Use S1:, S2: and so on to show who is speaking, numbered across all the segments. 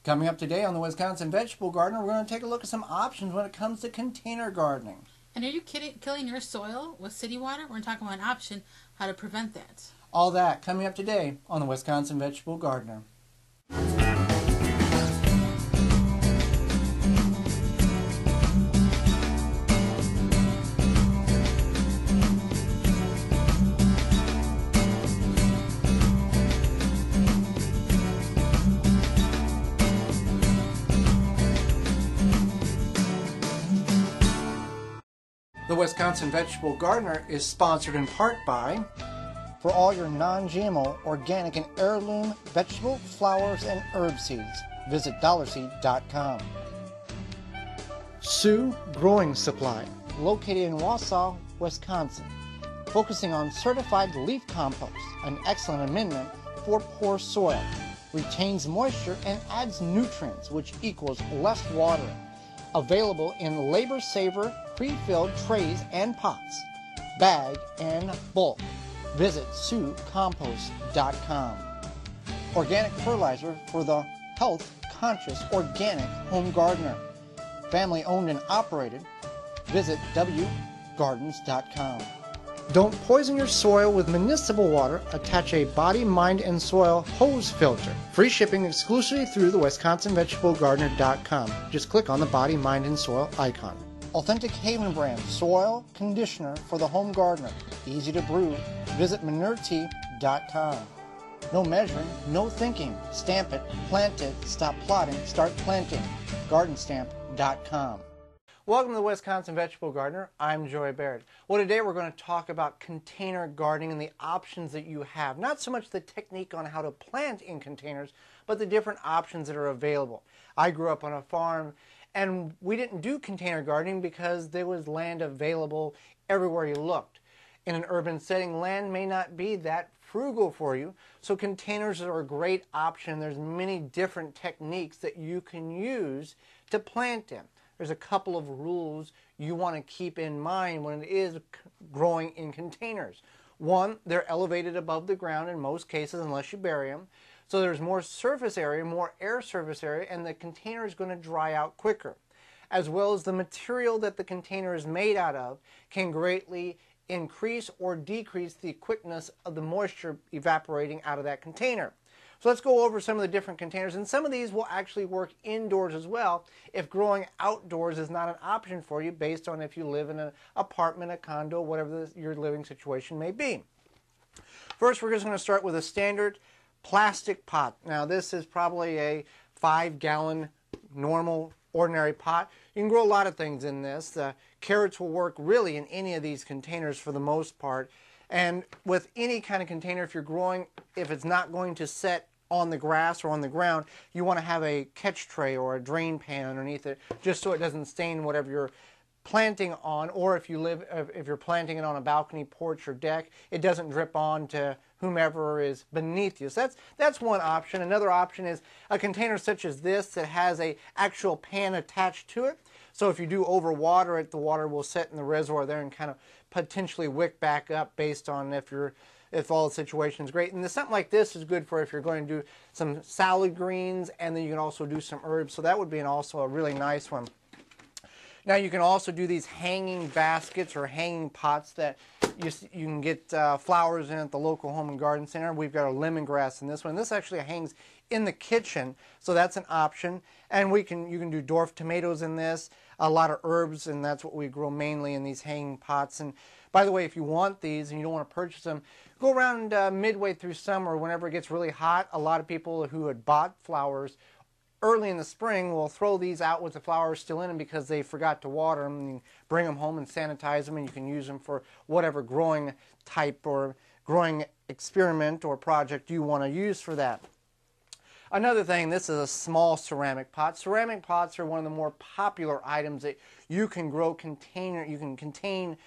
S1: Coming up today on the Wisconsin Vegetable Gardener, we're going to take a look at some options when it comes to container gardening.
S2: And are you killing your soil with city water? We're going to talk about an option, how to prevent that.
S1: All that coming up today on the Wisconsin Vegetable Gardener. The Wisconsin Vegetable Gardener is sponsored in part by, for all your non-GMO, organic, and heirloom vegetable, flowers, and herb seeds, visit dollarseed.com. Sioux Growing Supply, located in Wausau, Wisconsin, focusing on certified leaf compost, an excellent amendment for poor soil, retains moisture and adds nutrients, which equals less watering. Available in labor saver pre-filled trays and pots, bag and bulk. Visit SiouxCompost.com. Organic fertilizer for the health-conscious organic home gardener. Family owned and operated. Visit thewiveggardeners.com. Don't poison your soil with municipal water. Attach a body, mind, and soil hose filter. Free shipping exclusively through the WisconsinVegetableGardener.com. Just click on the body, mind, and soil icon. Authentic Haven brand soil conditioner for the home gardener. Easy to brew. Visit ManureTea.com. No measuring, no thinking. Stamp it, plant it, stop plotting, start planting. GardenStamp.com. Welcome to the Wisconsin Vegetable Gardener. I'm Joy Baird. Well, today we're going to talk about container gardening and the options that you have. Not so much the technique on how to plant in containers, but the different options that are available. I grew up on a farm and we didn't do container gardening because there was land available everywhere you looked. In an urban setting, land may not be that frugal for you, so containers are a great option. There's many different techniques that you can use to plant in. There's a couple of rules you want to keep in mind when it is growing in containers. One, they're elevated above the ground in most cases unless you bury them. So there's more surface area, more air surface area, and the container is going to dry out quicker. As well as the material that the container is made out of can greatly increase or decrease the quickness of the moisture evaporating out of that container. So let's go over some of the different containers, and some of these will actually work indoors as well if growing outdoors is not an option for you based on if you live in an apartment, a condo, whatever your living situation may be. First, we're just going to start with a standard plastic pot. Now this is probably a 5-gallon normal ordinary pot. You can grow a lot of things in this. The carrots will work really in any of these containers for the most part. And with any kind of container, if you're growing, if it's not going to set on the grass or on the ground, you want to have a catch tray or a drain pan underneath it, just so it doesn't stain whatever you're planting on, or if you're planting it on a balcony, porch, or deck, it doesn't drip on to whomever is beneath you. So that's one option. Another option is a container such as this that has a actual pan attached to it. So if you do overwater it, the water will set in the reservoir there and kind of potentially wick back up based on if all the situation is great. And something like this is good for if you're going to do some salad greens, and then you can also do some herbs. So that would be also a really nice one. Now you can also do these hanging baskets or hanging pots that you can get flowers in at the local home and garden center. We've got a lemongrass in this one. This actually hangs in the kitchen, so that's an option. And you can do dwarf tomatoes in this, a lot of herbs, and that's what we grow mainly in these hanging pots. And by the way, if you want these and you don't want to purchase them, go around midway through summer whenever it gets really hot. A lot of people who had bought flowers early in the spring will throw these out with the flowers still in them because they forgot to water them, and you bring them home and sanitize them, and you can use them for whatever growing type or growing experiment or project you want to use for that. Another thing, this is a small ceramic pot. Ceramic pots are one of the more popular items that you can grow you can contain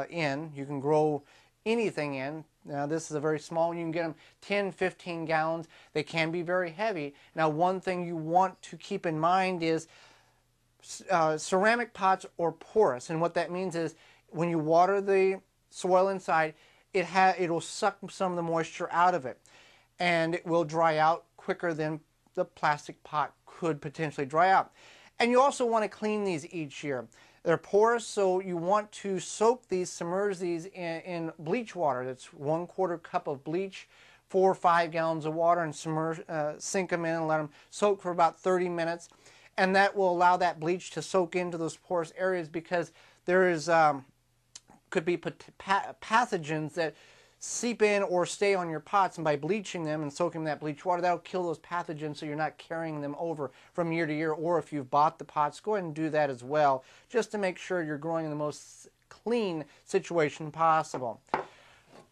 S1: in. You can grow anything in. Now this is a very small one. You can get them 10, 15 gallons. They can be very heavy. Now one thing you want to keep in mind is ceramic pots are porous, and what that means is when you water the soil inside, it'll suck some of the moisture out of it, and it will dry out quicker than the plastic pot could potentially dry out. And you also want to clean these each year. They're porous, so you want to soak these, submerge these in bleach water. That's 1/4 cup of bleach, 4 or 5 gallons of water, and sink them in and let them soak for about 30 minutes. And that will allow that bleach to soak into those porous areas, because there is could be pathogens that seep in or stay on your pots, and by bleaching them and soaking in that bleach water, that'll kill those pathogens, so you're not carrying them over from year to year. Or if you've bought the pots, go ahead and do that as well, just to make sure you're growing in the most clean situation possible.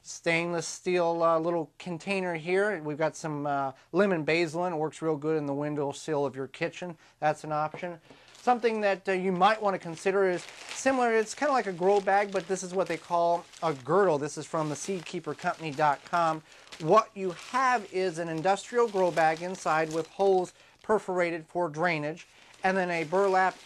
S1: Stainless steel little container here. We've got some lemon basil in. It works real good in the windowsill of your kitchen. That's an option. Something that you might want to consider is similar. It's kind of like a grow bag, but this is what they call a girdle. This is from the seedkeepercompany.com. What you have is an industrial grow bag inside with holes perforated for drainage, and then a burlap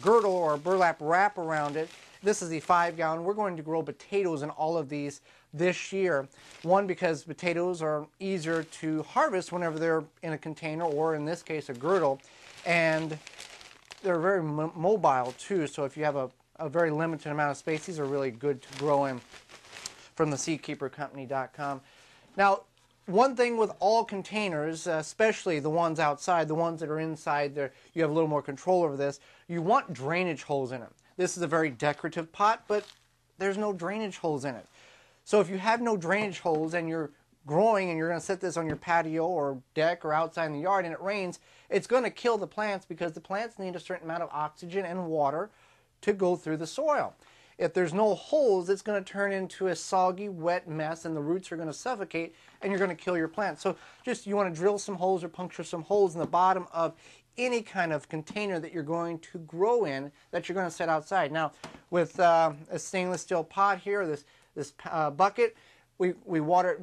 S1: girdle or a burlap wrap around it. This is the 5-gallon. We're going to grow potatoes in all of these this year. One, because potatoes are easier to harvest whenever they're in a container, or in this case a girdle, and they're very mobile too. So if you have a very limited amount of space, these are really good to grow in, from the seedkeepercompany.com. Now, one thing with all containers, especially the ones outside, the ones that are inside, you have a little more control over this. You want drainage holes in them. This is a very decorative pot, but there's no drainage holes in it. So if you have no drainage holes and you're growing and you're going to set this on your patio or deck or outside in the yard and it rains, it's going to kill the plants, because the plants need a certain amount of oxygen and water to go through the soil. If there's no holes, it's going to turn into a soggy, wet mess, and the roots are going to suffocate, and you're going to kill your plants. So just, you want to drill some holes or puncture some holes in the bottom of any kind of container that you're going to grow in, that you're going to set outside. Now, with a stainless steel pot here, this bucket, we water it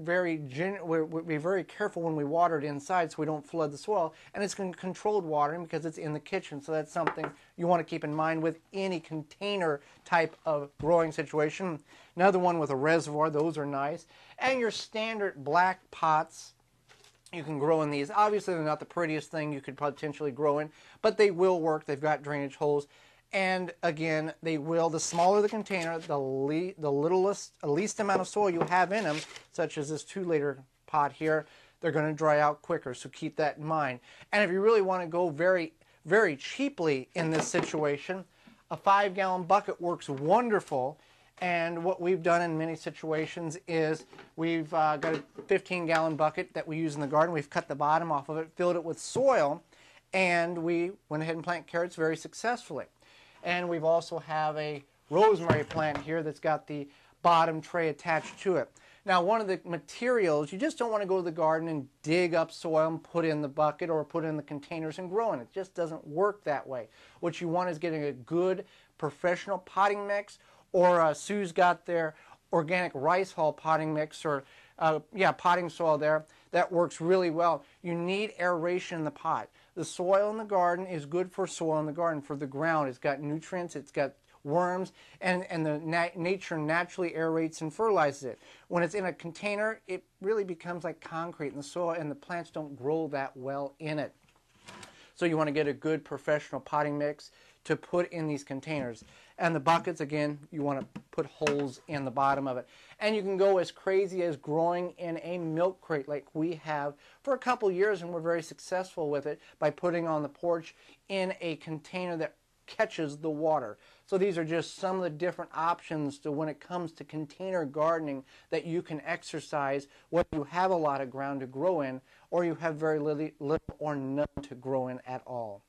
S1: we're very careful when we water it inside, so we don't flood the soil, and it's controlled watering because it's in the kitchen. So that's something you want to keep in mind with any container type of growing situation. Another one with a reservoir, those are nice. And your standard black pots, you can grow in these. Obviously, they're not the prettiest thing you could potentially grow in, but they will work. They've got drainage holes. And again, the smaller the container, the least amount of soil you have in them, such as this 2-liter pot here, they're going to dry out quicker. So keep that in mind. And if you really want to go very, very cheaply in this situation, a 5-gallon bucket works wonderful. And what we've done in many situations is we've got a 15-gallon bucket that we use in the garden. We've cut the bottom off of it, filled it with soil, and we went ahead and planted carrots very successfully. And we've also have a rosemary plant here that's got the bottom tray attached to it. Now, one of the materials, you just don't want to go to the garden and dig up soil and put in the bucket or put in the containers and grow in it. It just doesn't work that way. What you want is getting a good professional potting mix, or Sue's got their organic rice hull potting mix, or potting soil there. That works really well. You need aeration in the pot. The soil in the garden is good for soil in the garden, for the ground. It's got nutrients, it's got worms, and nature naturally aerates and fertilizes it. When it's in a container, it really becomes like concrete, and the soil and the plants don't grow that well in it. So you want to get a good professional potting mix to put in these containers. And the buckets, again, you want to put holes in the bottom of it. And you can go as crazy as growing in a milk crate like we have for a couple years, and we're very successful with it by putting on the porch in a container that catches the water. So these are just some of the different options to when it comes to container gardening that you can exercise, whether you have a lot of ground to grow in or you have very little or none to grow in at all.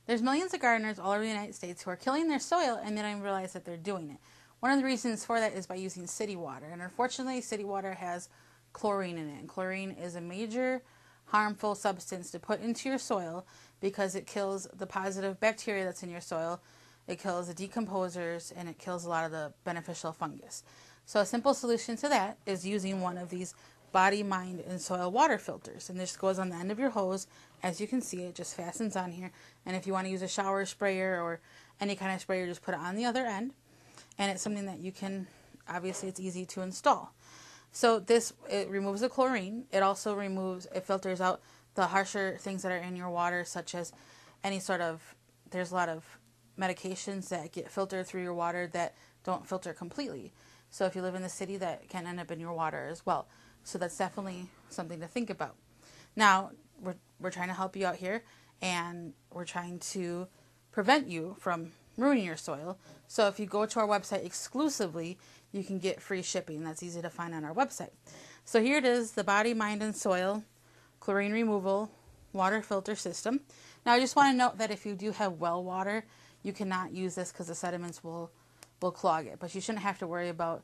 S2: There's millions of gardeners all over the United States who are killing their soil, and they don't even realize that they're doing it. One of the reasons for that is by using city water. And unfortunately, city water has chlorine in it. And chlorine is a major harmful substance to put into your soil because it kills the positive bacteria that's in your soil. It kills the decomposers, and it kills a lot of the beneficial fungus. So a simple solution to that is using one of these body, mind, and soil water filters. And this goes on the end of your hose. As you can see, it just fastens on here. And if you want to use a shower sprayer or any kind of sprayer, just put it on the other end. and it's something that you can, obviously it's easy to install. So it removes the chlorine. It also it filters out the harsher things that are in your water, such as there's a lot of medications that get filtered through your water that don't filter completely. So if you live in the city, that can end up in your water as well. So that's definitely something to think about. Now, we're trying to help you out here, and we're trying to prevent you from ruining your soil. So if you go to our website exclusively, you can get free shipping. That's easy to find on our website. So here it is, the Body, Mind, and Soil Chlorine Removal Water Filter System. Now I just want to note that if you do have well water, you cannot use this because the sediments will clog it. But you shouldn't have to worry about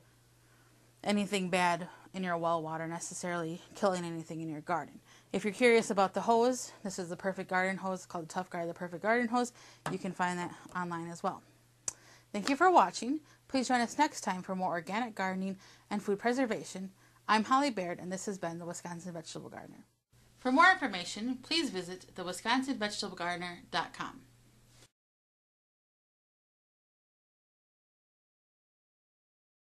S2: anything bad in your well water necessarily killing anything in your garden. If you're curious about the hose, this is the Perfect Garden Hose. It's called the Tough Guard, the Perfect Garden Hose. You can find that online as well. Thank you for watching. Please join us next time for more organic gardening and food preservation. I'm Holly Baird, and this has been the Wisconsin Vegetable Gardener. For more information, please visit thewwisconsinvegetablegardener.com.